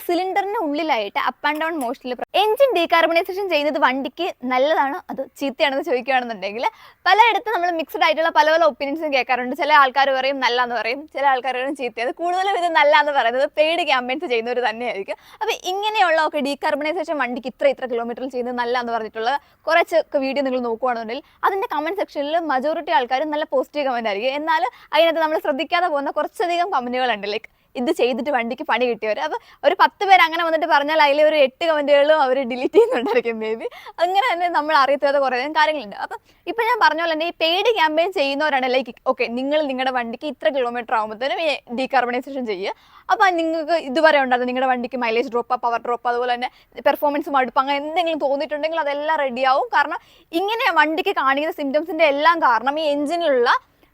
സിലിണ്ടറിന് ഉള്ളിലായിട്ട് up and down മോഷനിൽ എഞ്ചിൻ ഡീകാർബണൈസേഷൻ ചെയ്യുന്നത് വണ്ടിക്ക് നല്ലതാണോ അത് ചീത്തയാണെന്ന് ചോദിക്കുകയാണെന്നുണ്ടെങ്കിൽ പലയിടത്തും നമ്മൾ മിക്സ്ഡ് ആയിട്ടുള്ള പല പല ഒപ്പീനിയൻസും കേൾക്കാറുണ്ട്. ചില ആൾക്കാർ പറയും നല്ല എന്ന് പറയും, ചില ആൾക്കാർ പറയും ചീത്തയാണ്. കൂടുതലും ഇത് നല്ല എന്ന് പറയുന്നത് പെയ്ഡ് ക്യാമ്പയിൻസ് ചെയ്യുന്നവർ തന്നെയായിരിക്കും. അപ്പോൾ ഇങ്ങനെയുള്ള ഡീകാർബണൈസേഷൻ വണ്ടിക്ക് ഇത്ര കിലോമീറ്ററിൽ ചെയ്യുന്നത് നല്ല എന്ന് പറഞ്ഞിട്ടുള്ള കുറച്ചൊക്കെ വീഡിയോ നിങ്ങൾ നോക്കുകയാണെന്നുണ്ടെങ്കിൽ അതിൻ്റെ കമൻറ്റ് സെക്ഷനിൽ മജോറിറ്റി ആൾക്കാരും നല്ല പോസിറ്റീവ് കമൻറ്റ് ആയിരിക്കും. എന്നാൽ അതിനകത്ത് നമ്മൾ ശ്രദ്ധിക്കാതെ പോകുന്ന കുറച്ചധികം കമൻറ്റുകളുണ്ട്. ലൈക്ക് ഇത് ചെയ്തിട്ട് വണ്ടിക്ക് പണി കിട്ടിയവർ. അപ്പോൾ ഒരു 10 പേര് അങ്ങനെ വന്നിട്ട് പറഞ്ഞാൽ അതിൽ ഒരു 8 കമൻറ്റുകളും അവർ ഡിലീറ്റ് ചെയ്യുന്നുണ്ടായിരിക്കും മേ ബി. അങ്ങനെ തന്നെ നമ്മൾ അറിയാത്ത കുറേ കാര്യങ്ങളുണ്ട്. അപ്പം ഇപ്പം ഞാൻ പറഞ്ഞ പോലെ തന്നെ ഈ പെയ്ഡ് ക്യാമ്പയിൻ ചെയ്യുന്നവരാണ് ലൈക്ക് ഓക്കെ നിങ്ങൾ നിങ്ങളുടെ വണ്ടിക്ക് ഇത്ര കിലോമീറ്റർ ആകുമ്പോഴത്തേനും ഈ ഡീകാർബണൈസേഷൻ ചെയ്യുക. അപ്പോൾ നിങ്ങൾക്ക് ഇതുവരെ ഉണ്ടാകും നിങ്ങളുടെ വണ്ടിക്ക് മൈലേജ് ഡ്രോപ്പ്, പവർ ഡ്രോപ്പ്, അതുപോലെ തന്നെ പെർഫോമൻസ് മടുപ്പ്, അങ്ങനെ എന്തെങ്കിലും തോന്നിയിട്ടുണ്ടെങ്കിൽ അതെല്ലാം റെഡിയാവും. കാരണം ഇങ്ങനെ വണ്ടിക്ക് കാണിക്കുന്ന സിംറ്റംസിൻ്റെ എല്ലാം കാരണം ഈ എഞ്ചിനിലുള്ള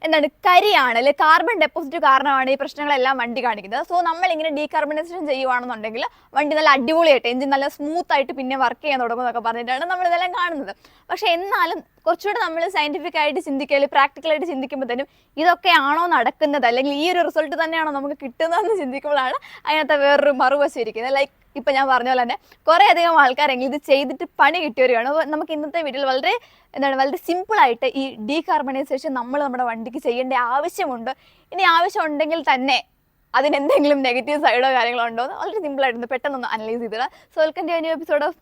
എന്താണ് കരിയാണ്, അല്ലെ കാർബൺ ഡെപ്പോസിറ്റ് കാരണമാണ് ഈ പ്രശ്നങ്ങളെല്ലാം വണ്ടി കാണിക്കുന്നത്. സോ നമ്മൾ ഇങ്ങനെ ഡീകാർബണൈസേഷൻ ചെയ്യുവാണെന്നുണ്ടെങ്കിൽ വണ്ടി നല്ല അടിപൊളിയായിട്ട് എഞ്ചിൻ നല്ല സ്മൂത്ത് ആയിട്ട് പിന്നെ വർക്ക് ചെയ്യാൻ തുടങ്ങും എന്നൊക്കെ പറഞ്ഞിട്ടാണ് നമ്മൾ ഇതെല്ലാം കാണുന്നത്. പക്ഷെ എന്നാലും കുറച്ചുകൂടെ നമ്മൾ സയന്റിഫിക് ആയിട്ട് ചിന്തിക്കുക, പ്രാക്ടിക്കലായിട്ട് ചിന്തിക്കുമ്പോഴത്തേനും ഇതൊക്കെ ആണോ നടക്കുന്നത്, അല്ലെങ്കിൽ ഈ ഒരു റിസൾട്ട് തന്നെയാണോ നമുക്ക് കിട്ടുന്നതെന്ന് ചിന്തിക്കുമ്പോഴാണ് അതിനകത്ത് വേറൊരു മറുവശം ഇരിക്കുന്നത്. ലൈക്ക് ഇപ്പം ഞാൻ പറഞ്ഞ പോലെ തന്നെ കുറേ അധികം ആൾക്കാരെങ്കിലും ഇത് ചെയ്തിട്ട് പണി കിട്ടിയവരാണ്. നമുക്ക് ഇന്നത്തെ വീഡിയോയിൽ വളരെ സിമ്പിളായിട്ട് ഈ ഡീകാർബണൈസേഷൻ നമ്മൾ നമ്മുടെ വണ്ടിക്ക് ചെയ്യേണ്ട ആവശ്യമുണ്ട്, ഇനി ആവശ്യമുണ്ടെങ്കിൽ തന്നെ അതിനെന്തെങ്കിലും നെഗറ്റീവ് സൈഡോ കാര്യങ്ങളോ ഉണ്ടോ എന്ന് വളരെ സിമ്പിളായിട്ട് പെട്ടെന്നൊന്ന് അനലൈസ് ചെയ്തിടാം. So welcome to new episode of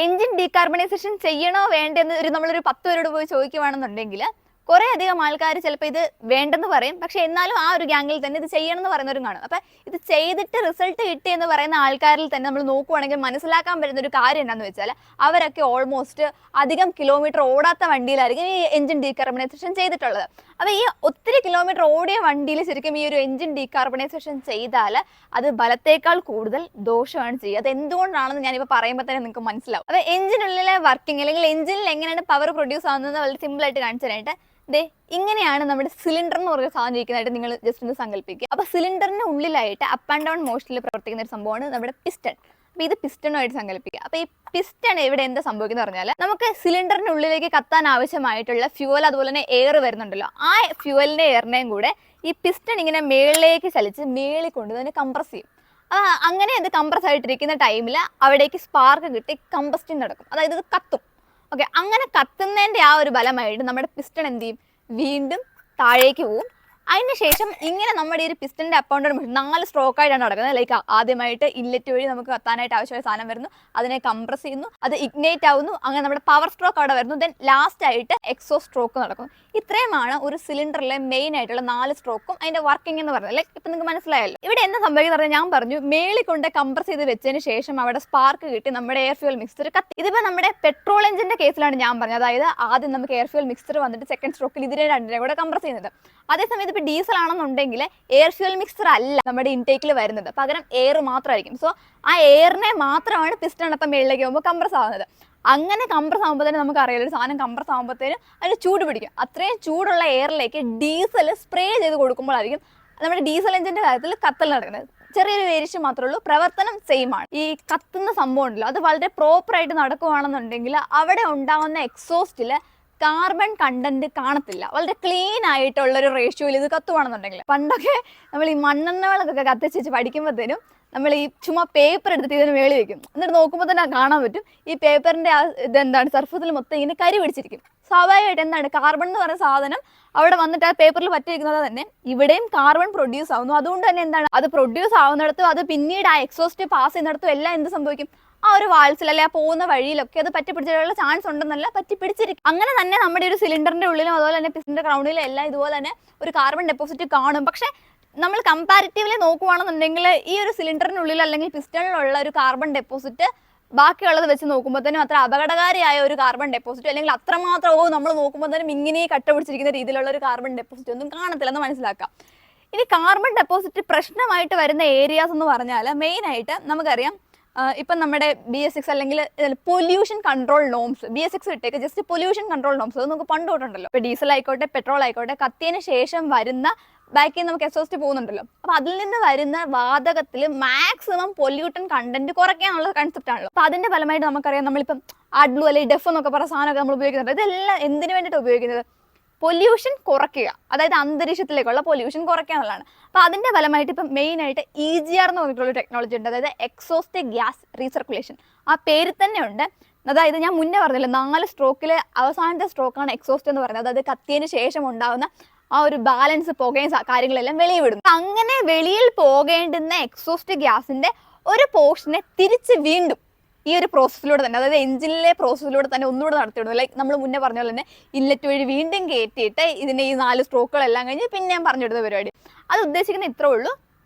engine decarbonisation ചെയ്യണോ വേണ്ടെന്ന് നമ്മളൊരു 10 പേരോട് പോയി ചോദിക്കുവാണെന്നുണ്ടെങ്കിൽ കുറേ അധികം ആൾക്കാർ ചിലപ്പോൾ ഇത് വേണ്ടെന്ന് പറയും. പക്ഷെ എന്നാലും ആ ഒരു ഗ്യാങ്ങിൽ തന്നെ ഇത് ചെയ്യണമെന്ന് പറയുന്നവരും കാണും. അപ്പം ഇത് ചെയ്തിട്ട് റിസൾട്ട് കിട്ടി എന്ന് പറയുന്ന ആൾക്കാരിൽ തന്നെ നമ്മൾ നോക്കുവാണെങ്കിൽ മനസ്സിലാക്കാൻ പറ്റുന്ന ഒരു കാര്യം എന്താണെന്ന് വെച്ചാൽ അവരൊക്കെ ഓൾമോസ്റ്റ് അധികം കിലോമീറ്റർ ഓടാത്ത വണ്ടിയിലായിരിക്കും ഈ എഞ്ചിൻ ഡീകാർബണൈസേഷൻ ചെയ്തിട്ടുള്ളത്. അപ്പോൾ ഈ ഒത്തിരി കിലോമീറ്റർ ഓടിയ വണ്ടിയിൽ ശരിക്കും ഈ ഒരു എഞ്ചിൻ ഡീകാർബണൈസേഷൻ ചെയ്താൽ അത് ബലത്തേക്കാൾ കൂടുതൽ ദോഷമാണ് ചെയ്യുക. അത് എന്തുകൊണ്ടാണെന്ന് ഞാനിപ്പോൾ പറയുമ്പോൾ തന്നെ നിങ്ങൾക്ക് മനസ്സിലാവും. അപ്പോൾ എഞ്ചിനുള്ളിലെ വർക്കിംഗ് അല്ലെങ്കിൽ എഞ്ചിനിൽ എങ്ങനെയാണ് പവർ പ്രൊഡ്യൂസ് ആവുന്നത് വളരെ സിമ്പിളായിട്ട് കാണിച്ചു തരാനായിട്ട് ഇങ്ങനെയാണ് നമ്മുടെ സിലിണ്ടർ എന്ന് പറയുന്ന സാധനം ഇരിക്കുന്നതായിട്ട് നിങ്ങൾ ജസ്റ്റ് ഒന്ന് സങ്കല്പിക്കുക. അപ്പോൾ സിലിണ്ടറിന് ഉള്ളിലായിട്ട് അപ്പ് ആൻഡ് ഡൗൺ മോഷനിൽ പ്രവർത്തിക്കുന്ന ഒരു സംഭവമാണ് നമ്മുടെ പിസ്റ്റൺ. അപ്പോൾ ഇത് പിസ്റ്റണുമായിട്ട് സങ്കല്പിക്കുക. അപ്പോൾ ഈ പിസ്റ്റൺ ഇവിടെ എന്താ സംഭവിക്കുന്നത് പറഞ്ഞാൽ നമുക്ക് സിലിണ്ടറിന് ഉള്ളിലേക്ക് കത്താൻ ആവശ്യമായിട്ടുള്ള ഫ്യൂവൽ അതുപോലെ തന്നെ എയർ വരുന്നുണ്ടല്ലോ, ആ ഫ്യൂവലിൻ്റെ എയറിനെയും കൂടെ ഈ പിസ്റ്റൺ ഇങ്ങനെ മേളിലേക്ക് ചലിച്ച് മേളിൽ കൊണ്ട് തന്നെ കംപ്രസ് ചെയ്യും. അങ്ങനെ അത് കംപ്രസ് ആയിട്ടിരിക്കുന്ന ടൈമിൽ അവിടേക്ക് സ്പാർക്ക് കിട്ടി കമ്പസ്റ്റിൻ നടക്കും, അതായത് ഇത് കത്തും. ഓക്കെ, അങ്ങനെ കത്തുന്നതിൻ്റെ ആ ഒരു ബലമായിട്ട് നമ്മുടെ പിസ്റ്റൺ എന്ത് ചെയ്യും, വീണ്ടും താഴേക്ക് പോവും. അതിനുശേഷം ഇങ്ങനെ നമ്മുടെ ഈ ഒരു പിസ്റ്റൻ്റെ അപ്പൗണ്ടർ 4 സ്ട്രോക്കായിട്ടാണ് നടക്കുന്നത്. ലൈക്ക് ആദ്യമായിട്ട് ഇൻലെറ്റ് വഴി നമുക്ക് കത്താനായിട്ട് ആവശ്യമായ സാധനം വരുന്നു, അതിനെ കംപ്രസ് ചെയ്യുന്നു, അത് ഇഗ്നൈറ്റ് ആവുന്നു, അങ്ങനെ നമ്മുടെ പവർ സ്ട്രോക്ക് അവിടെ വരുന്നു, ദെൻ ലാസ്റ്റ് ആയിട്ട് എക്സോ സ്ട്രോക്ക് നടക്കുന്നു. ഇത്രയുമാണ് ഒരു സിലിണ്ടറിലെ മെയിൻ ആയിട്ടുള്ള 4 സ്ട്രോക്കും അതിന്റെ വർക്കിംഗ് എന്ന് പറയുന്നത്. ലൈക്ക് ഇപ്പം നിങ്ങൾക്ക് മനസ്സിലായല്ലോ. ഇവിടെ എന്താ സംഭവിക്കുന്നത് പറഞ്ഞാൽ ഞാൻ പറഞ്ഞു മേളിൽ കൊണ്ട് കംപ്രസ് ചെയ്ത് വെച്ചതിന് ശേഷം അവിടെ സ്പാർക്ക് കിട്ടി നമ്മുടെ എയർ ഫ്യൂൽ മിക്സ്ചർ കത്തി. ഇതിപ്പോൾ നമ്മുടെ പെട്രോൾ എഞ്ചിന്റെ കേസിലാണ് ഞാൻ പറഞ്ഞത്. അതായത് ആദ്യം നമുക്ക് എയർ ഫ്യൂൽ മിക്സ്ചർ വന്നിട്ട് സെക്കൻഡ് സ്ട്രോക്കിൽ ഇതിനെ രണ്ടിനെ കൂടെ കംപ്രസ് ചെയ്യുന്നത്. അതേസമയത്ത് ഇപ്പോൾ ഡീസൽ ആണെന്നുണ്ടെങ്കിൽ എയർ ഫ്യൂൽ മിക്സ്ചർ അല്ല നമ്മുടെ ഇൻടേക്കിൽ വരുന്നത്, പകരം എയർ മാത്രമായിരിക്കും. സോ ആ എയറിനെ മാത്രമാണ് പിസ്റ്റൺ അപ്പം മേളിലേക്ക് പോകുമ്പോൾ കംപ്രസ് ആവുന്നത്. അങ്ങനെ കംപ്രസ് ആകുമ്പോഴത്തേനും നമുക്കറിയാം ഒരു സാധനം കംപ്രസ് ആകുമ്പോഴത്തേനും അതിന് ചൂട് പിടിക്കും. അത്രയും ചൂടുള്ള എയറിലേക്ക് ഡീസൽ സ്പ്രേ ചെയ്ത് കൊടുക്കുമ്പോഴായിരിക്കും നമ്മുടെ ഡീസൽ എഞ്ചിൻ്റെ കാര്യത്തിൽ കത്തൽ നടക്കുന്നത്. ചെറിയൊരു വേരിയേഷൻ മാത്രമേ ഉള്ളൂ, പ്രവർത്തനം സെയിം ആണ്. ഈ കത്തുന്ന സംഭവം ഉണ്ടല്ലോ അത് വളരെ പ്രോപ്പറായിട്ട് നടക്കുകയാണെന്നുണ്ടെങ്കിൽ അവിടെ ഉണ്ടാകുന്ന എക്സോസ്റ്റിൽ കാർബൺ കണ്ടന്റ് കാണത്തില്ല. വളരെ ക്ലീൻ ആയിട്ടുള്ളൊരു റേഷ്യോയിൽ ഇത് കത്തുവാണെന്നുണ്ടെങ്കിൽ. പണ്ടൊക്കെ നമ്മൾ ഈ മണ്ണെണ്ണകളൊക്കെ കത്തിച്ച് പഠിക്കുമ്പോഴത്തേനും നമ്മൾ ഈ ചുമ്മാ പേപ്പർ എടുത്തിട്ട് ഇതിന് മേളിൽ വെക്കും. എന്നിട്ട് നോക്കുമ്പോൾ തന്നെ കാണാൻ പറ്റും ഈ പേപ്പറിൻ്റെ ആ ഇതെന്താണ് സർഫസിൽ മൊത്തം ഇങ്ങനെ കരി പിടിച്ചിരിക്കും. സ്വാഭാവികമായിട്ട് എന്താണ് കാർബൺ എന്ന് പറയുന്ന സാധനം അവിടെ വന്നിട്ട് ആ പേപ്പറിൽ പറ്റിയിരിക്കുന്നത് തന്നെ ഇവിടെയും കാർബൺ പ്രൊഡ്യൂസ് ആവുന്നു. അതുകൊണ്ട് തന്നെ എന്താണ് അത് പ്രൊഡ്യൂസ് ആവുന്നിടത്തും അത് പിന്നീട് ആ എക്സോസ്റ്റ് പാസ് ചെയ്യുന്നിടത്തും എല്ലാം എന്ത് സംഭവിക്കും, ആ ഒരു വാൾസിൽ അല്ലെ ആ പോകുന്ന വഴിയിലൊക്കെ അത് പറ്റിപ്പിടിച്ചിട്ടുള്ള ചാൻസ് ഉണ്ടെന്നല്ല പറ്റിപ്പിടിച്ചിരിക്കും. അങ്ങനെ തന്നെ നമ്മുടെ ഒരു സിലിണ്ടറിന്റെ ഉള്ളിലും അതുപോലെ തന്നെ പിസ്റ്റന്റെ ക്രൗണ്ടിലും എല്ലാം ഇതുപോലെ തന്നെ ഒരു കാർബൺ ഡെപ്പോസിറ്റ് കാണും. പക്ഷെ നമ്മൾ കമ്പാരിറ്റീവ്ലി നോക്കുവാണെന്നുണ്ടെങ്കിൽ ഈ ഒരു സിലിണ്ടറിനുള്ളിൽ അല്ലെങ്കിൽ പിസ്റ്റണിലുള്ള ഒരു കാർബൺ ഡെപ്പോസിറ്റ് ബാക്കിയുള്ളത് വെച്ച് നോക്കുമ്പോഴത്തേനും അത്ര അപകടകാരിയായ ഒരു കാർബൺ ഡെപ്പോസിറ്റ് അല്ലെങ്കിൽ അത്രമാത്രം നമ്മൾ നോക്കുമ്പോഴത്തേനും ഇങ്ങനെ കട്ടപിടിച്ചിരിക്കുന്ന രീതിയിലുള്ള ഒരു കാർബൺ ഡെപ്പോസിറ്റ് ഒന്നും കാണത്തില്ലെന്ന് മനസ്സിലാക്കാം. ഇനി കാർബൺ ഡെപ്പോസിറ്റ് പ്രശ്നമായിട്ട് വരുന്ന ഏരിയാസ് എന്ന് പറഞ്ഞാൽ മെയിനായിട്ട് നമുക്കറിയാം ഇപ്പം നമ്മുടെ BS6 അല്ലെങ്കിൽ പൊല്യൂഷൻ കൺട്രോൾ നോംസ്, BS6 ഇട്ടേക്ക് ജസ്റ്റ് പൊല്യൂഷൻ കൺട്രോൾ നോംസ് അത് നമുക്ക് പണ്ട് തൊട്ടുണ്ടല്ലോ. ഇപ്പോൾ ഡീസൽ ആയിക്കോട്ടെ പെട്രോൾ ആയിക്കോട്ടെ കത്തിയതിന് ശേഷം വരുന്ന ബാക്കിൽ നമുക്ക് എക്സോസ്റ്റ് പോകുന്നുണ്ടല്ലോ. അപ്പോൾ അതിൽ നിന്ന് വരുന്ന വാതകത്തിൽ മാക്സിമം പൊല്യൂട്ടൻ കണ്ടന്റ് കുറയ്ക്കാനുള്ള കൺസെപ്റ്റ് ആണല്ലോ. അപ്പോൾ അതിന്റെ ഫലമായിട്ട് നമുക്കറിയാം നമ്മളിപ്പം അഡ്ലു അല്ലെങ്കിൽ ഡെഫ് എന്നൊക്കെ പറഞ്ഞ സാധനമൊക്കെ നമ്മൾ ഉപയോഗിക്കുന്നുണ്ട്. ഇതെല്ലാം എന്തിനു വേണ്ടിയിട്ട് ഉപയോഗിക്കുന്നത്, പൊല്യൂഷൻ കുറയ്ക്കുക, അതായത് അന്തരീക്ഷത്തിലേക്കുള്ള പൊല്യൂഷൻ കുറയ്ക്കുക എന്നുള്ളതാണ്. അപ്പോൾ അതിൻ്റെ ഫലമായിട്ട് ഇപ്പം മെയിനായിട്ട് EGR എന്ന് പറഞ്ഞിട്ടുള്ള ടെക്നോളജി ഉണ്ട്, അതായത് എക്സോസ്റ്റ് ഗ്യാസ് റീസർക്കുലേഷൻ. ആ പേര് തന്നെ ഉണ്ട്. അതായത് ഞാൻ മുന്നേ പറഞ്ഞില്ല, 4 സ്ട്രോക്കിൽ അവസാനത്തെ സ്ട്രോക്കാണ് എക്സോസ്റ്റ് എന്ന് പറയുന്നത്. അതായത് കത്തിയതിന് ശേഷം ഉണ്ടാകുന്ന ആ ഒരു ബാലൻസ് പുകയും കാര്യങ്ങളെല്ലാം വെളിയിൽ വിടുന്നു. അങ്ങനെ വെളിയിൽ പോകേണ്ടുന്ന എക്സോസ്റ്റ് ഗ്യാസിന്റെ ഒരു പോർഷനെ തിരിച്ച് വീണ്ടും ഈ ഒരു പ്രോസസ്സിലൂടെ തന്നെ, അതായത് എഞ്ചിനിലെ പ്രോസസ്സിലൂടെ തന്നെ ഒന്നുകൂടെ നടത്തിവിടുന്നു. ലൈക്ക് നമ്മൾ മുന്നേ പറഞ്ഞ പോലെ തന്നെ ഇൻലെറ്റ് വഴി വീണ്ടും കയറ്റിയിട്ട് ഇതിനെ ഈ 4 സ്ട്രോക്കുകളെല്ലാം കഴിഞ്ഞ് പിന്നെ ഞാൻ പറഞ്ഞിടുന്ന പരിപാടി. അത് ഉദ്ദേശിക്കുന്ന ഇത്രേ ഉള്ളൂ.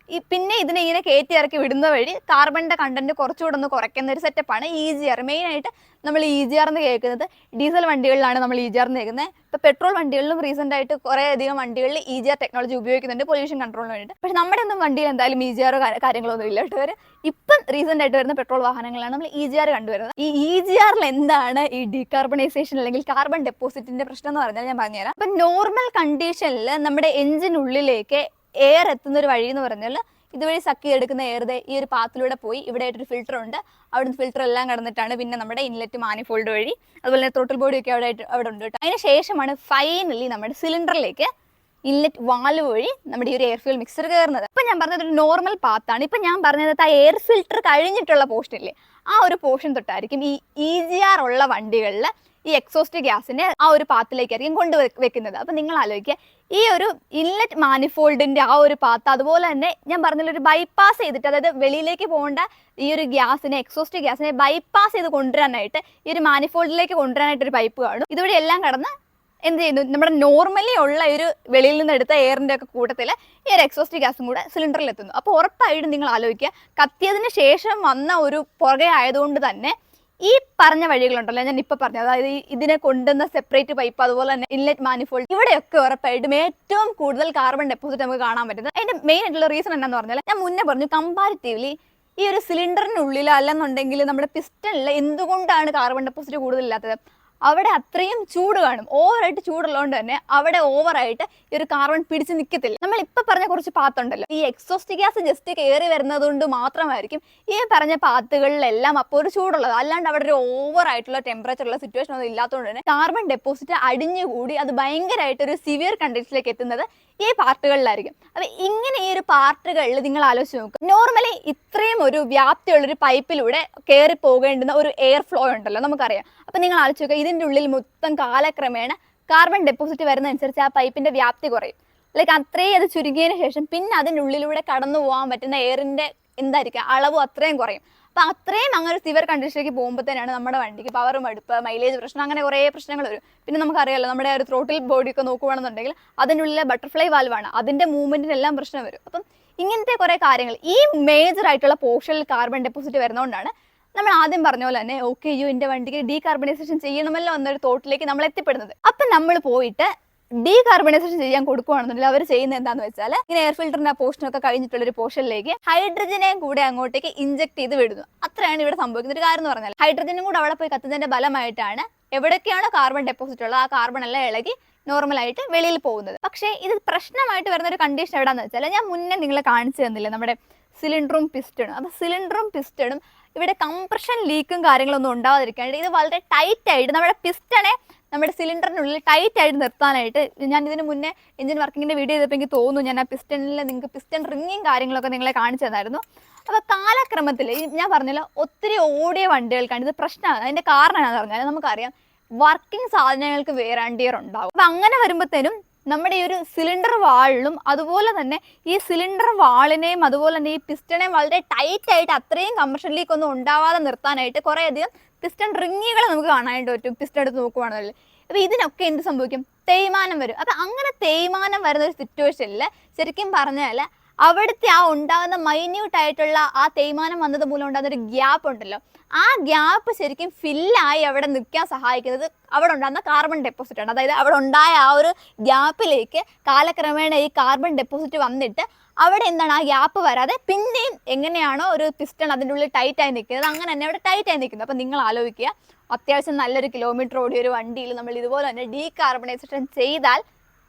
പിന്നെ ഇതിനെ ഇങ്ങനെ കയറ്റി ഇറക്കി വിടുന്ന വഴി കാർബണിന്റെ കണ്ടന്റ് കുറച്ചുകൂടെ ഒന്ന് കുറയ്ക്കുന്ന ഒരു സെറ്റപ്പാണ് EGR. മെയിനായിട്ട് നമ്മൾ EGR എന്ന് കേൾക്കുന്നത് ഡീസൽ വണ്ടികളിലാണ് നമ്മൾ EGR എന്ന് കേൾക്കുന്നത്. ഇപ്പോൾ പെട്രോൾ വണ്ടികളിലും റീസെൻ്റ് ആയിട്ട് കുറേ അധികം വണ്ടികളിൽ EGR ടെക്നോളജി ഉപയോഗിക്കുന്നുണ്ട് പൊല്യൂഷൻ കൺട്രോളിന് വേണ്ടിയിട്ട്. പക്ഷേ നമ്മുടെ ഒന്നും വണ്ടിയിൽ എന്തായാലും EGR കാര്യങ്ങളൊന്നും ഇല്ല കേട്ടോ. ഇപ്പം റീസെൻ്റ് ആയിട്ട് വരുന്ന പെട്രോൾ വാഹനങ്ങളാണ് നമ്മൾ EGR കണ്ടുവരുന്നത്. ഈ EGRൽ എന്താണ് ഈ ഡീകാർബണൈസേഷൻ അല്ലെങ്കിൽ കാർബൺ ഡെപ്പോസിറ്റിന്റെ പ്രശ്നം എന്ന് പറഞ്ഞാൽ ഞാൻ പറഞ്ഞുതരാം. അപ്പം നോർമൽ കണ്ടീഷനിൽ നമ്മുടെ എഞ്ചിനുള്ളിലേക്ക് എയർ എത്തുന്ന ഒരു വഴി എന്ന് പറഞ്ഞാൽ ഇതുവഴി സക്ക് ചെയ്തെടുക്കുന്ന എയർ ഈ ഒരു പാത്തിലൂടെ പോയി ഇവിടെ ആയിട്ടൊരു ഫിൽറ്റർ ഉണ്ട്. അവിടുന്ന് ഫിൽറ്റർ എല്ലാം കടന്നിട്ടാണ് പിന്നെ നമ്മുടെ ഇൻലെറ്റ് മാനിഫോൾഡ് വഴി, അതുപോലെ തന്നെ ത്രോട്ടിൽ ബോഡി ഒക്കെ അവിടെ ഉണ്ട് കേട്ടോ. അതിന് ശേഷമാണ് ഫൈനലി നമ്മുടെ സിലിണ്ടറിലേക്ക് ഇൻലെറ്റ് വാൽവ് വഴി നമ്മുടെ ഈ ഒരു എയർ ഫ്യൂൽ മിക്സർ കയറുന്നത്. ഇപ്പം ഞാൻ പറഞ്ഞത് ഒരു നോർമൽ പാത്താണ്. ഇപ്പം ഞാൻ പറഞ്ഞത് ആ എയർ ഫിൽറ്റർ കഴിഞ്ഞിട്ടുള്ള പോർഷൻ ഇല്ലേ, ആ ഒരു പോർഷൻ തൊട്ടായിരിക്കും ഈ EGR ഉള്ള വണ്ടികളിൽ ഈ എക്സോസ്റ്റ് ഗ്യാസിനെ ആ ഒരു പാത്തിലേക്കായിരിക്കും കൊണ്ടുവെക്കുന്നത്. അപ്പം നിങ്ങൾ ആലോചിക്കുക, ഈ ഒരു ഇൻലെറ്റ് മാനിഫോൾഡിന്റെ ആ ഒരു പാത്ത്, അതുപോലെ തന്നെ ഞാൻ പറഞ്ഞ ഒരു ബൈപ്പാസ് ചെയ്തിട്ട്, അതായത് വെളിയിലേക്ക് പോകേണ്ട ഈ ഒരു ഗ്യാസിനെ, എക്സോസ്റ്റ് ഗ്യാസിനെ ബൈപ്പാസ് ചെയ്ത് കൊണ്ടുവരാനായിട്ട് ഈ ഒരു മാനിഫോൾഡിലേക്ക് കൊണ്ടുവരാനായിട്ട് ഒരു പൈപ്പ് കാണും. ഇതുവഴി എല്ലാം കടന്ന് എന്ത് ചെയ്യുന്നു, നമ്മുടെ നോർമലി ഉള്ള ഒരു വെളിയിൽ നിന്ന് എടുത്ത എയറിന്റെ ഒക്കെ കൂട്ടത്തിൽ ഈ ഒരു എക്സോസ്റ്റ് ഗ്യാസും കൂടെ സിലിണ്ടറിൽ എത്തുന്നു. അപ്പോൾ ഉറപ്പായിട്ടും നിങ്ങൾ ആലോചിക്കുക, കത്തിയതിന് ശേഷം വന്ന ഒരു പുകയായതുകൊണ്ട് തന്നെ ഈ പറഞ്ഞ വഴികളുണ്ടല്ലോ ഞാൻ ഇപ്പൊ പറഞ്ഞത്, അതായത് ഇതിനെ കൊണ്ടുവന്ന സെപ്പറേറ്റ് പൈപ്പ്, അതുപോലെ തന്നെ ഇൻലെറ്റ് മാനിഫോൾഡ്, ഇവിടെയൊക്കെ ഉറപ്പായിട്ടും ഏറ്റവും കൂടുതൽ കാർബൺ ഡെപ്പോസിറ്റ് നമുക്ക് കാണാൻ പറ്റുന്നത്. അതിന്റെ മെയിൻ ആയിട്ടുള്ള റീസൺ എന്താണെന്ന് പറഞ്ഞാൽ ഞാൻ മുന്നേ പറഞ്ഞു, കമ്പാരിറ്റീവ്ലി ഈ ഒരു സിലിണ്ടറിനുള്ളിൽ അല്ലെന്നുണ്ടെങ്കിൽ നമ്മുടെ പിസ്റ്റണിൽ എന്തുകൊണ്ടാണ് കാർബൺ ഡെപ്പോസിറ്റ് കൂടുതലില്ലാത്തത്? അവിടെ അത്രയും ചൂട് കാണും, ഓവറായിട്ട് ചൂടുള്ളതുകൊണ്ട് തന്നെ അവിടെ ഓവറായിട്ട് ഈ ഒരു കാർബൺ പിടിച്ച് നിൽക്കത്തില്ല. നമ്മൾ ഇപ്പൊ പറഞ്ഞ കുറച്ച് പാത്തുണ്ടല്ലോ, ഈ എക്സോസ്റ്റ് ഗ്യാസ് ജസ്റ്റ് കയറി വരുന്നത് കൊണ്ട് മാത്രമായിരിക്കും ഈ പറഞ്ഞ പാത്തുകളിലെല്ലാം അപ്പോൾ ഒരു ചൂടുള്ളത്. അല്ലാണ്ട് അവിടെ ഒരു ഓവറായിട്ടുള്ള ടെമ്പറേച്ചറുള്ള സിറ്റുവേഷൻ ഒന്നും ഇല്ലാത്തതുകൊണ്ട് തന്നെ കാർബൺ ഡെപ്പോസിറ്റ് അടിഞ്ഞുകൂടി അത് ഭയങ്കരമായിട്ട് ഒരു സിവിയർ കണ്ടീഷനിലേക്ക് എത്തുന്നത് ഈ പാർട്ടുകളിലായിരിക്കും. അപ്പൊ ഇങ്ങനെ ഈ ഒരു പാർട്ടുകളിൽ നിങ്ങൾ ആലോചിച്ച് നോക്കുക, നോർമലി ഇത്രയും ഒരു വ്യാപ്തിയുള്ളൊരു പൈപ്പിലൂടെ കയറി പോകേണ്ടുന്ന ഒരു എയർ ഫ്ലോ ഉണ്ടല്ലോ നമുക്കറിയാം. അപ്പൊ നിങ്ങൾ ആലോചിച്ച് നോക്കുക, ഇതിൻ്റെ ഉള്ളിൽ മൊത്തം കാലക്രമേണ കാർബൺ ഡെപ്പോസിറ്റ് വരുന്നതനുസരിച്ച് ആ പൈപ്പിന്റെ വ്യാപ്തി കുറയും. ലൈക്ക് അത്രയും അത് ചുരുങ്ങിയതിന് ശേഷം പിന്നെ അതിൻ്റെ ഉള്ളിലൂടെ കടന്നു പോകാൻ പറ്റുന്ന എയറിന്റെ എന്തായിരിക്കും അളവും അത്രയും കുറയും. അപ്പം അത്രയും അങ്ങനെ സിവിയർ കണ്ടീഷനിലേക്ക് പോകുമ്പോഴത്തേനാണ് നമ്മുടെ വണ്ടിക്ക് പവർ മടുപ്പ്, മൈലേജ് പ്രശ്നം, അങ്ങനെ കുറേ പ്രശ്നങ്ങൾ വരും. പിന്നെ നമുക്കറിയാമല്ലോ, നമ്മുടെ ഒരു ത്രോട്ടിൽ ബോഡിയൊക്കെ നോക്കുകയാണെന്നുണ്ടെങ്കിൽ അതിൻ്റെ ഉള്ളിലെ ബട്ടർഫ്ലൈ വാൽവാണ്, അതിൻ്റെ മൂവ്മെൻറ്റിനെല്ലാം പ്രശ്നം വരും. അപ്പം ഇങ്ങനത്തെ കുറേ കാര്യങ്ങൾ ഈ മേജർ ആയിട്ടുള്ള പോർഷനിൽ കാർബൺ ഡെപ്പോസിറ്റ് വരുന്നതുകൊണ്ടാണ് നമ്മൾ ആദ്യം പറഞ്ഞ പോലെ തന്നെ ഓക്കെ എൻ്റെ വണ്ടിക്ക് ഡീകാർബണൈസേഷൻ ചെയ്യണമല്ലോ എന്നൊരു തോട്ടിലേക്ക് നമ്മൾ എത്തിപ്പെടുന്നത്. അപ്പം നമ്മൾ പോയിട്ട് ഡീകാർബണൈസേഷൻ ചെയ്യാൻ കൊടുക്കുകയാണെന്നുണ്ടെങ്കിൽ അവർ ചെയ്യുന്നത് എന്താണെന്ന് വെച്ചാൽ, ഇങ്ങനെ എയർ ഫിൽറ്ററിന്റെ ആ പോർഷനൊക്കെ കഴിഞ്ഞിട്ടുള്ള ഒരു പോർഷനിലേക്ക് ഹൈഡ്രജനെയും കൂടെ അങ്ങോട്ടേക്ക് ഇഞ്ചക്ട് ചെയ്ത് വിടുന്നു. അത്രയാണ് ഇവിടെ സംഭവിക്കുന്ന ഒരു കാര്യം എന്ന് പറഞ്ഞാൽ. ഹൈഡ്രജനും കൂടെ അവിടെ പോയി കത്തുന്നതിന്റെ ഫലമായിട്ടാണ് എവിടേക്കാണ് കാർബൺ ഡെപ്പോസിറ്റ് ഉള്ളത് ആ കാർബൺ എല്ലാം ഇളകി നോർമലായിട്ട് വെളിയിൽ പോകുന്നത്. പക്ഷേ ഇത് പ്രശ്നമായിട്ട് വരുന്ന ഒരു കണ്ടീഷൻ എവിടെയാണെന്ന് വെച്ചാൽ, ഞാൻ മുന്നേ നിങ്ങളെ കാണിച്ചു തന്നില്ല നമ്മുടെ സിലിണ്ടറും പിസ്റ്റണും. അപ്പോൾ സിലിണ്ടറും പിസ്റ്റണും ഇവിടെ കംപ്രഷൻ ലീക്കും കാര്യങ്ങളൊന്നും ഉണ്ടാവാതിരിക്കാനായിട്ട് ഇത് വളരെ ടൈറ്റ് ആയിട്ട് നമ്മുടെ പിസ്റ്റണെ നമ്മുടെ സിലിണ്ടറിനുള്ളിൽ ടൈറ്റ് ആയിട്ട് നിർത്താനായിട്ട്, ഞാൻ ഇതിന് മുന്നേ എഞ്ചിൻ വർക്കിങ്ങിന്റെ വീഡിയോ ചെയ്തപ്പോൾ എനിക്ക് തോന്നുന്നു ഞാൻ ആ പിസ്റ്റണിൽ നിങ്ങൾക്ക് പിസ്റ്റൺ റിങ്ങും കാര്യങ്ങളൊക്കെ നിങ്ങളെ കാണിച്ചു തന്നായിരുന്നു. അപ്പോൾ കാലക്രമത്തിൽ ഞാൻ പറഞ്ഞല്ലോ, ഒത്തിരി ഓടിയ വണ്ടികൾക്കാണ് ഇത് പ്രശ്നമാണ്. അതിന്റെ കാരണം എന്താണെന്ന് പറഞ്ഞാൽ നമുക്കറിയാം, വർക്കിംഗ് സാധനങ്ങൾക്ക് വേറാണ്ടിയർ ഉണ്ടാവും. അപ്പം അങ്ങനെ വരുമ്പോഴത്തേനും നമ്മുടെ ഈ ഒരു സിലിണ്ടർ വാളിലും അതുപോലെ തന്നെ ഈ സിലിണ്ടർ വാളിനെയും അതുപോലെ തന്നെ ഈ പിസ്റ്റണേയും വളരെ ടൈറ്റ് ആയിട്ട് അത്രയും കംപ്രഷൻ ലീക്ക് ഒന്നും ഉണ്ടാവാതെ നിർത്താനായിട്ട് കുറേയധികം പിസ്റ്റൺ റിങ്ങുകൾ നമുക്ക് കാണാനായിട്ട് പറ്റും. പിസ്റ്റൺ എടുത്ത് നോക്കുവാണെങ്കിൽ അപ്പോൾ ഇതിനൊക്കെ എന്ത് സംഭവിക്കും, തേയ്മാനം വരും. അപ്പം അങ്ങനെ തേയ്മാനം വരുന്ന ഒരു സിറ്റുവേഷനിൽ ശരിക്കും പറഞ്ഞാൽ അവിടുത്തെ ആ ഉണ്ടാകുന്ന മൈന്യൂട്ട് ആയിട്ടുള്ള ആ തേയ്മാനം വന്നത് മൂലം ഉണ്ടാകുന്ന ഒരു ഗ്യാപ്പ് ഉണ്ടല്ലോ, ആ ഗ്യാപ്പ് ശരിക്കും ഫില്ലായി അവിടെ നിൽക്കാൻ സഹായിക്കുന്നത് അവിടെ ഉണ്ടാകുന്ന കാർബൺ ഡെപ്പോസിറ്റ് ആണ്. അതായത് അവിടെ ഉണ്ടായ ആ ഒരു ഗ്യാപ്പിലേക്ക് കാലക്രമേണ ഈ കാർബൺ ഡെപ്പോസിറ്റ് വന്നിട്ട് അവിടെ എന്താണ് ആ ഗ്യാപ്പ് വരാതെ പിന്നെയും എങ്ങനെയാണോ ഒരു പിസ്റ്റൺ അതിൻ്റെ ഉള്ളിൽ ടൈറ്റായി നിൽക്കുന്നത് അങ്ങനെ തന്നെ അവിടെ ടൈറ്റായി നിൽക്കുന്നത്. അപ്പം നിങ്ങൾ ആലോചിക്കുക, അത്യാവശ്യം നല്ലൊരു കിലോമീറ്റർ ഓടിയ ഒരു വണ്ടിയിൽ നമ്മൾ ഇതുപോലെ തന്നെ ഡീകാർബണൈസേഷൻ ചെയ്താൽ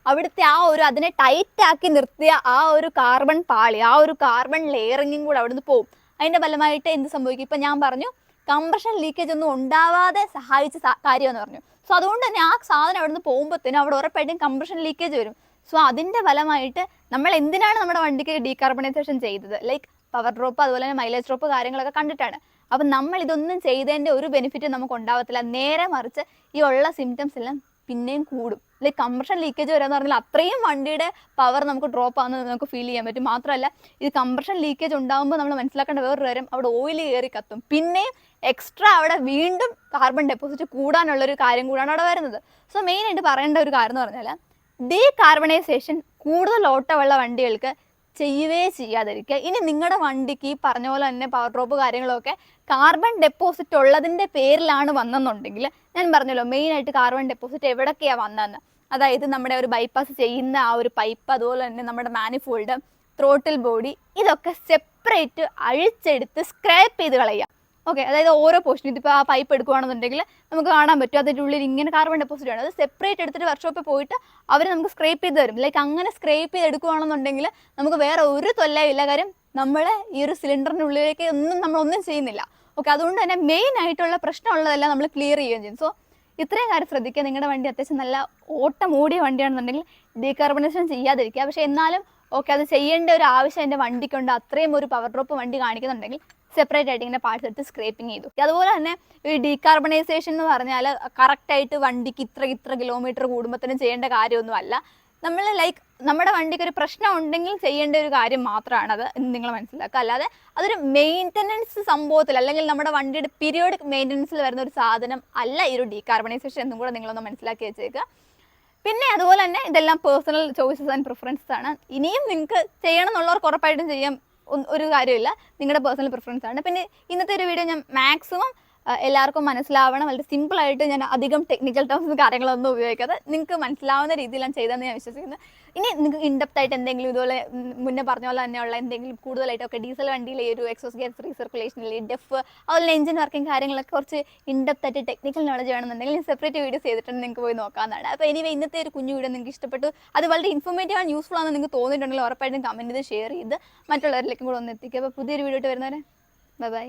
അവിടുത്തെ ആ ഒരു അതിനെ ടൈറ്റാക്കി നിർത്തിയ ആ ഒരു കാർബൺ പാളി, ആ ഒരു കാർബൺ ലെയറിങ്ങും കൂടെ അവിടുന്ന് പോകും. അതിൻ്റെ ഫലമായിട്ട് എന്ത് സംഭവിക്കും, ഇപ്പം ഞാൻ പറഞ്ഞു കംപ്രഷൻ ലീക്കേജ് ഒന്നും ഉണ്ടാവാതെ സഹായിച്ച കാര്യമെന്ന് പറഞ്ഞു. സോ അതുകൊണ്ട് തന്നെ ആ സാധനം അവിടെ നിന്ന് പോകുമ്പോഴത്തേനും അവിടെ ഉറപ്പായിട്ടും കംപ്രഷൻ ലീക്കേജ് വരും. സോ അതിൻ്റെ ഫലമായിട്ട് നമ്മൾ എന്തിനാണ് നമ്മുടെ വണ്ടിക്ക് ഡീകാർബണൈസേഷൻ ചെയ്തത്? ലൈക്ക് പവർ ഡ്രോപ്പ് അതുപോലെ തന്നെ മൈലേജ് ഡ്രോപ്പ് കാര്യങ്ങളൊക്കെ കണ്ടിട്ടാണ്. അപ്പം നമ്മൾ ഇതൊന്നും ചെയ്തതിൻ്റെ ഒരു ബെനിഫിറ്റ് നമുക്ക് ഉണ്ടാവത്തില്ല. നേരെ മറിച്ച് ഈ ഉള്ള സിംറ്റംസ് എല്ലാം പിന്നെയും കൂടും. ലൈക്ക് കംപ്രഷൻ ലീക്കേജ് വരാമെന്ന് പറഞ്ഞാൽ അത്രയും വണ്ടിയുടെ പവർ നമുക്ക് ഡ്രോപ്പ് ആകുന്നത് നമുക്ക് ഫീൽ ചെയ്യാൻ പറ്റും. മാത്രമല്ല ഇത് കംപ്രഷൻ ലീക്കേജ് ഉണ്ടാകുമ്പോൾ നമ്മൾ മനസ്സിലാക്കേണ്ട വേറൊരു കാര്യം, അവിടെ ഓയിൽ കയറി കത്തും. പിന്നെയും എക്സ്ട്രാ അവിടെ വീണ്ടും കാർബൺ ഡെപ്പോസിറ്റ് കൂടാനുള്ളൊരു കാര്യം കൂടാണ് അവിടെ വരുന്നത്. സോ മെയിനായിട്ട് പറയേണ്ട ഒരു കാര്യം എന്ന് പറഞ്ഞാൽ ഡീകാർബണൈസേഷൻ കൂടുതൽ ഓട്ടമുള്ള വണ്ടികൾക്ക് ചെയ്യുവേ ചെയ്യാതിരിക്കുക. ഇനി നിങ്ങളുടെ വണ്ടിക്ക് ഈ പറഞ്ഞ പോലെ തന്നെ പവർ ഡ്രോപ്പ് കാര്യങ്ങളൊക്കെ കാർബൺ ഡെപ്പോസിറ്റ് ഉള്ളതിൻ്റെ പേരിലാണ് വന്നെന്നുണ്ടെങ്കിൽ, ഞാൻ പറഞ്ഞല്ലോ മെയിനായിട്ട് കാർബൺ ഡെപ്പോസിറ്റ് എവിടൊക്കെയാണ് വന്നതെന്ന്. അതായത് നമ്മുടെ ഒരു ബൈപ്പാസ് ചെയ്യുന്ന ആ ഒരു പൈപ്പ്, അതുപോലെ തന്നെ നമ്മുടെ മാനിഫോൾഡ്, ത്രോട്ടിൽ ബോഡി, ഇതൊക്കെ സെപ്പറേറ്റ് അഴിച്ചെടുത്ത് സ്ക്രാപ്പ് ചെയ്ത് കളയുക. ഓക്കെ, അതായത് ഓരോ പോർഷൻ, ഇതിപ്പോൾ ആ പൈപ്പ് എടുക്കുകയാണെന്നുണ്ടെങ്കിൽ നമുക്ക് കാണാൻ പറ്റും അതിൻ്റെ ഉള്ളിൽ ഇങ്ങനെ കാർബൺ ഡെപ്പോസിറ്റ് ആണ്. അത് സെപ്പറേറ്റ് എടുത്തിട്ട് വർക്ക്ഷോപ്പിൽ പോയിട്ട് അവർ നമുക്ക് സ്ക്രേപ്പ് ചെയ്ത് തരും. ലൈക്ക് അങ്ങനെ സ്ക്രേപ്പ് ചെയ്ത് എടുക്കുകയാണെന്നുണ്ടെങ്കിൽ നമുക്ക് വേറെ ഒരു തൊല്ലയില്ല. കാര്യം നമ്മൾ ഈ ഒരു സിലിണ്ടറിൻ്റെ ഉള്ളിലേക്ക് നമ്മളൊന്നും ചെയ്യുന്നില്ല. ഓക്കെ, അതുകൊണ്ട് തന്നെ മെയിൻ ആയിട്ടുള്ള പ്രശ്നമുള്ളതെല്ലാം നമ്മൾ ക്ലിയർ ചെയ്യുകയും ചെയ്യും. സോ ഇത്രയും കാര്യം ശ്രദ്ധിക്കുക. നിങ്ങളുടെ വണ്ടി അത്യാവശ്യം നല്ല ഓട്ടം ഓടിയ വണ്ടിയാണെന്നുണ്ടെങ്കിൽ ഡീകാർബണൈസേഷൻ ചെയ്യാതിരിക്കുക. പക്ഷേ എന്നാലും ഓക്കെ, അത് ചെയ്യേണ്ട ഒരു ആവശ്യം എൻ്റെ വണ്ടിക്കുണ്ട്. അത്രയും ഒരു പവർ ഡ്രോപ്പ് വണ്ടി കാണിക്കുന്നുണ്ടെങ്കിൽ സെപ്പറേറ്റ് ആയിട്ട് ഇങ്ങനെ പാർട്സ് എടുത്ത് സ്ക്രേപ്പിംഗ് ചെയ്തു. അതുപോലെ തന്നെ ഈ ഡീകാർബണൈസേഷൻ എന്ന് പറഞ്ഞാൽ കറക്റ്റായിട്ട് വണ്ടിക്ക് ഇത്ര കിലോമീറ്റർ കൂടുമ്പോഴത്തേനും ചെയ്യേണ്ട കാര്യമൊന്നും അല്ല. നമ്മൾ ലൈക്ക് നമ്മുടെ വണ്ടിക്ക് ഒരു പ്രശ്നം ഉണ്ടെങ്കിൽ ചെയ്യേണ്ട ഒരു കാര്യം മാത്രമാണത് എന്ന് നിങ്ങൾ മനസ്സിലാക്കുക. അല്ലാതെ അതൊരു മെയിൻ്റനൻസ് സംഭവത്തിൽ അല്ലെങ്കിൽ നമ്മുടെ വണ്ടിയുടെ പീരിയോഡിക് മെയിൻ്റനൻസിൽ വരുന്ന ഒരു സാധനം അല്ല ഈ ഒരു ഡീകാർബണൈസേഷൻ എന്നും കൂടെ നിങ്ങളൊന്ന് മനസ്സിലാക്കി വെച്ചേക്കുക. പിന്നെ അതുപോലെ തന്നെ ഇതെല്ലാം പേഴ്സണൽ ചോയ്സസ് ആൻഡ് പ്രിഫറൻസസ് ആണ്. ഇനിയും നിങ്ങൾക്ക് ചെയ്യണം എന്നുള്ളവർക്ക് ഉറപ്പായിട്ടും ചെയ്യാം, ഒരു കാര്യമില്ല, നിങ്ങളുടെ പേഴ്സണൽ പ്രിഫറൻസ് ആണ്. പിന്നെ ഇന്നത്തെ ഒരു വീഡിയോ ഞാൻ മാക്സിമം എല്ലാവർക്കും മനസ്സിലാവണം, വളരെ സിമ്പിളായിട്ട് ഞാൻ അധികം ടെക്നിക്കൽ ടേംസും കാര്യങ്ങളൊന്നും ഉപയോഗിക്കാതെ നിങ്ങൾക്ക് മനസ്സിലാവുന്ന രീതിയിലാണ് ചെയ്തതെന്ന് ഞാൻ വിശ്വസിക്കുന്നു. ഇനി നിങ്ങൾക്ക് ഇൻഡെപ്ത് ആയിട്ട് എന്തെങ്കിലും ഇതുപോലെ മുന്നേ പറഞ്ഞ പോലെ തന്നെയുള്ള എന്തെങ്കിലും കൂടുതലായിട്ടൊക്കെ ഡീസൽ വണ്ടിയിലെ ഈ ഒരു എക്സോസ് ഗ്യാസ് റീസർക്കുലേഷനിൽ ഡെഫ് അതുപോലെ എഞ്ചിൻ വർക്കിംഗ് കാര്യങ്ങളൊക്കെ കുറച്ച് ഇൻഡെപ്ത് ആയിട്ട് ടെക്നിക്കൽ നോളജ് വേണമെന്നുണ്ടെങ്കിൽ ഞാൻ സെപ്പറേറ്റ് വീഡിയോസ് ചെയ്തിട്ടുണ്ട്, നിങ്ങൾക്ക് പോയി നോക്കാവുന്നതാണ്. അപ്പോൾ എനിവേ ഇന്നത്തെ ഒരു കുഞ്ഞു വീഡിയോ നിങ്ങൾക്ക് ഇഷ്ടപ്പെട്ടു, അത് വളരെ ഇൻഫോർമേറ്റീവ് ആൻഡ് യൂസ്ഫുൾ ആണെന്ന് നിങ്ങൾക്ക് തോന്നിയിട്ടുണ്ടെങ്കിൽ ഉറപ്പായിട്ടും കമൻറ്റ് ചെയ്ത് ഷെയർ ചെയ്ത് മറ്റുള്ളവരിലേക്കും കൂടെ ഒന്ന് എത്തിക്കുക. അപ്പോൾ പുതിയൊരു വീഡിയോ ആയിട്ട് വരുന്നവരെ ബൈ.